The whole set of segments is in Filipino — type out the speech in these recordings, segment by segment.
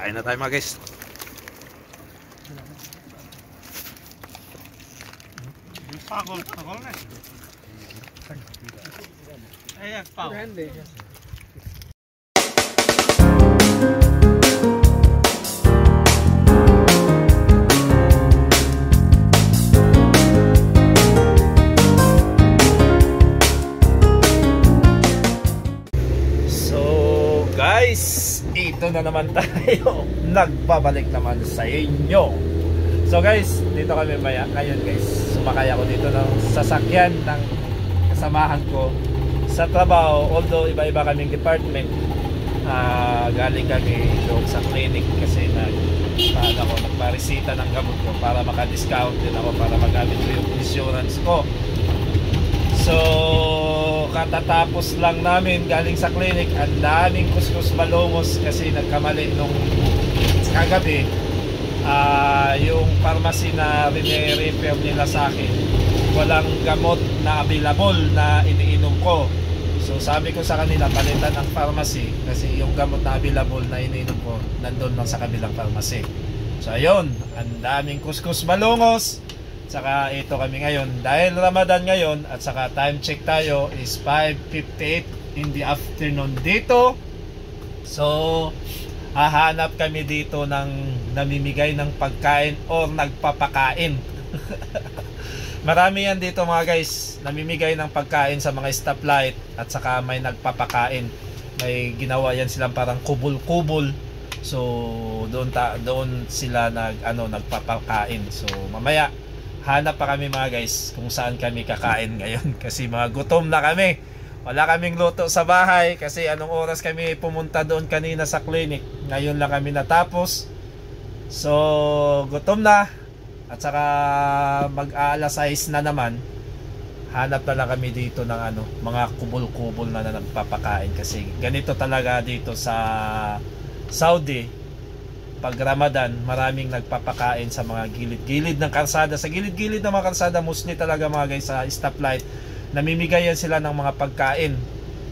Kain na tayo mga guys. Pagol na. Ayan, pao. Ito na naman tayo. Nagbabalik naman sa inyo. So guys, dito kami ngayon guys. Sumakay ako dito ng sasakyan ng kasamahan ko sa trabaho. Although iba-iba kaming department, galing kami doon sa clinic kasi nagparesita ng gamot ko para maka-discount din ako para magamit ko yung insurance ko. So katatapos lang namin galing sa clinic, ang daming kuskus balongos kasi nagkamali nung kagabi. Yung pharmacy na rini-repair nila sa akin, walang gamot na available na iniinom ko. So sabi ko sa kanila, palitan ng pharmacy kasi yung gamot na available na iniinom ko nandun lang sa kabilang pharmacy. So ayun, ang daming kuskus balongos. Saka ito kami ngayon dahil Ramadan ngayon at saka time check tayo is 5:58 in the afternoon dito. So hahanap kami dito ng namimigay ng pagkain o nagpapakain. Marami yan dito mga guys, namimigay ng pagkain sa mga stoplight at saka may nagpapakain. May ginawa yan silang parang kubol-kubol. So doon sila nagpapakain. So mamaya hanap pa kami mga guys kung saan kami kakain ngayon kasi mga gutom na kami. Wala kaming luto sa bahay kasi anong oras kami pumunta doon kanina sa clinic. Ngayon lang kami natapos. So gutom na at saka mag-aalas 6 na naman. Hanap na lang kami dito ng mga kubol-kubol na nagpapakain kasi ganito talaga dito sa Saudi. Pag Ramadan, maraming nagpapakain sa mga gilid-gilid ng karsada. Sa gilid-gilid ng mga karsada, mostly talaga mga guys sa stoplight, namimigayan sila ng mga pagkain.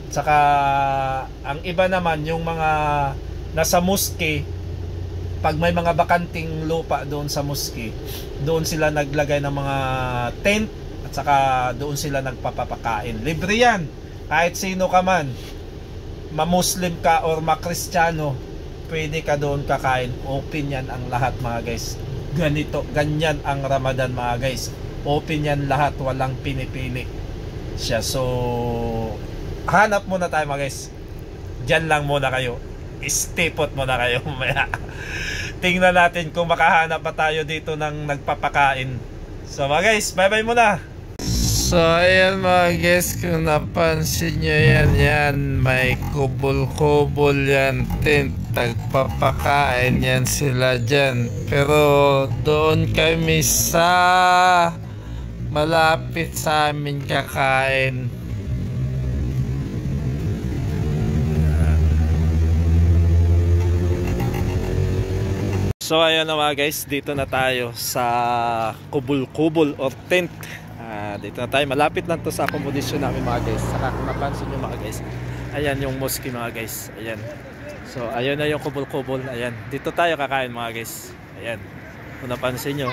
Saka ang iba naman, yung mga nasa mosque, pag may mga bakanting lupa doon sa mosque, doon sila naglagay ng mga tent at saka doon sila nagpapakain. Libre yan. Kahit sino ka man, ma-Muslim ka or ma-Kristiyano, pwede ka doon kakain. Open yan ang lahat mga guys. Ganyan ang Ramadan mga guys. Open yan lahat, walang pinipili siya. So hanap muna tayo mga guys. Diyan lang muna kayo. Stay put muna kayo. Tingnan natin kung makahanap pa tayo dito ng nagpapakain. So mga guys, bye bye muna. So ayan mga guys, kung napansin nyo yan, may kubol-kubol yan, tent, nagpapakain yan sila dyan. Pero doon kami sa malapit sa amin kakain. So ayan na mga guys, dito na tayo sa kubol-kubol or tent. Dito na tayo, malapit lang to sa akomodasyon namin mga guys. Saka kung napansin nyo mga guys, ayan yung mosque mga guys, ayan. So ayan na yung kubol-kubol, ayan. Dito tayo kakain mga guys, ayan. Kung napansin nyo,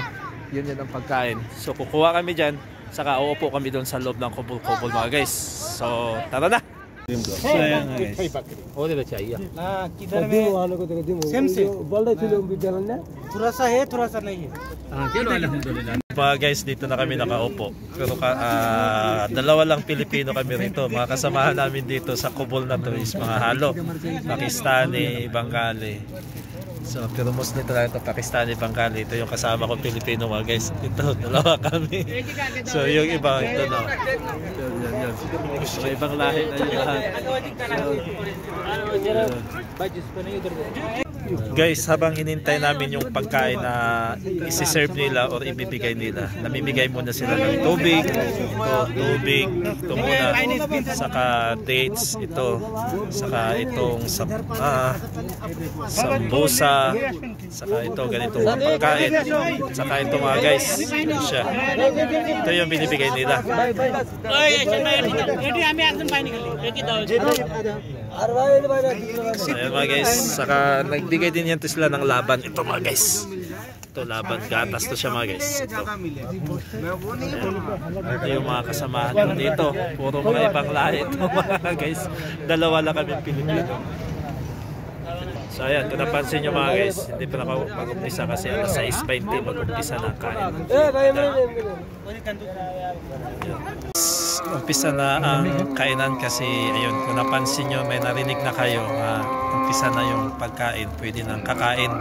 yun ang pagkain. So kukuha kami dyan, saka uupo kami doon sa loob ng kubol-kubol mga guys. So tara na. So ayan mga guys, किधर में सेम से थोड़ा सा है थोड़ा सा नहीं है. चलो अल्हम्दुलिल्लाह. Mga guys, dito na kami nakaupo. Pero dalawa lang Pilipino kami rito. Mga kasamahan namin dito sa kubol na to is mga halo, Pakistani, Bengali. So pero mostly talaga ito Pakistani, Bengali. Ito yung kasama ko Pilipino mga guys. Ito, dalawa kami. So yung iba ito na. Yan. So ibang lahi na yung lahat. Guys, habang inintay namin yung pagkain na isi-serve nila or ibibigay nila, namimigay muna sila ng tubig. Ito muna, saka dates, ito, saka itong sambusa, saka ito, ganitong pagkain, saka ito mga guys, siya. Ito yung binibigay nila. So ayan mga guys, saka nagbigay din yan sila ng laban. Ito mga guys, ito laban, gatas to siya mga guys. Ito yung mga kasamahan ko dito, puro mga ibang lahi ito mga guys. Dalawa lang kami Pilipino. So ayan, kung napansin nyo mga guys, hindi pa nakapag-umpisa kasi alas 6:20 mag-umpisa na kain. Umpisa na ang kainan kasi ayun, kung napansin nyo may narinig na kayo, umpisa na yung pagkain, pwede nang kakain.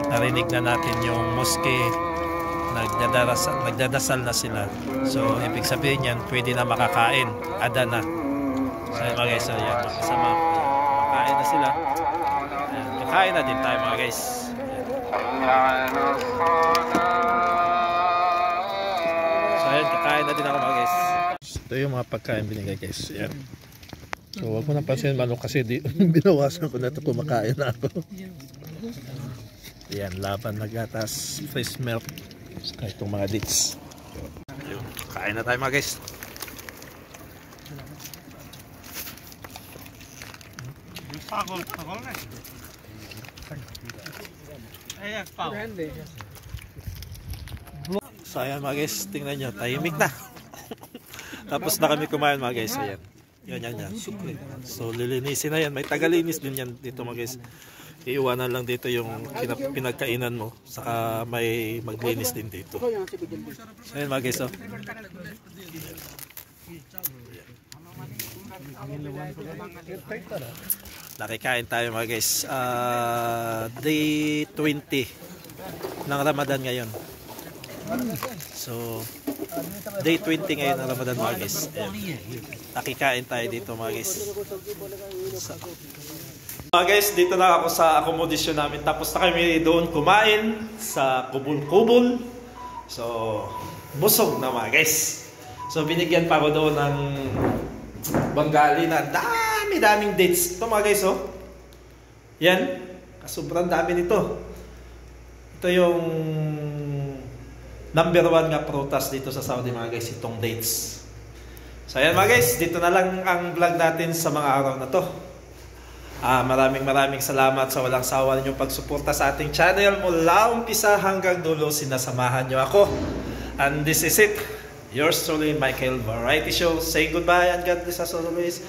Narinig na natin yung moske, nagdadasal na sila. So ibig sabihin yan, pwede na makakain, ada na. So ayan mga guys, so yan, makasama, kakain na sila. Ayan, kakain na din tayo mga guys. Ayan, kakain na din ako mga guys. Ito yung mga pagkain binigay guys. Ayan. So wag mo nang pansin manok kasi binawasan ko na ito, kumakain na ako. Ayan, laban na gatas, fresh milk, saka itong mga dates. Ayan, kakain na tayo mga guys. Pagol na. Ayan, pagol. So ayan mga guys, tingnan nyo, tahimik na. Tapos na kami kumain mga guys. Ayan. Yan. So lilinisin na yan. May tagalinis din yan dito mga guys. Iiwanan lang dito yung pinagkainan mo. Saka may maglinis din dito. So ayan mga guys. Oh. Nakikain tayo mga guys. Day 20 ng Ramadan ngayon. So day 20 ngayon ng Ramadan mga guys. Nakikain tayo dito mga guys. Mga guys, dito na ako sa accommodation namin. Tapos na kami doon kumain sa kubul-kubul. So busog na mga guys. So binigyan pa ako doon ng Bengali na daming dates. Ito mga guys, oh. Yan. Sobrang dami nito. Ito yung number 1 nga prutas dito sa Saudi mga guys, itong dates. So ayan mga guys, dito na lang ang vlog natin sa mga araw na to. Maraming salamat sa walang sawa ninyong pagsuporta sa ating channel. Mula umpisa hanggang dulo, sinasamahan nyo ako. And this is it. Yours truly, Michael Variety Show. Say goodbye and God bless as always.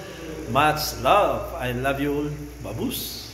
Much love. I love you all. Babus.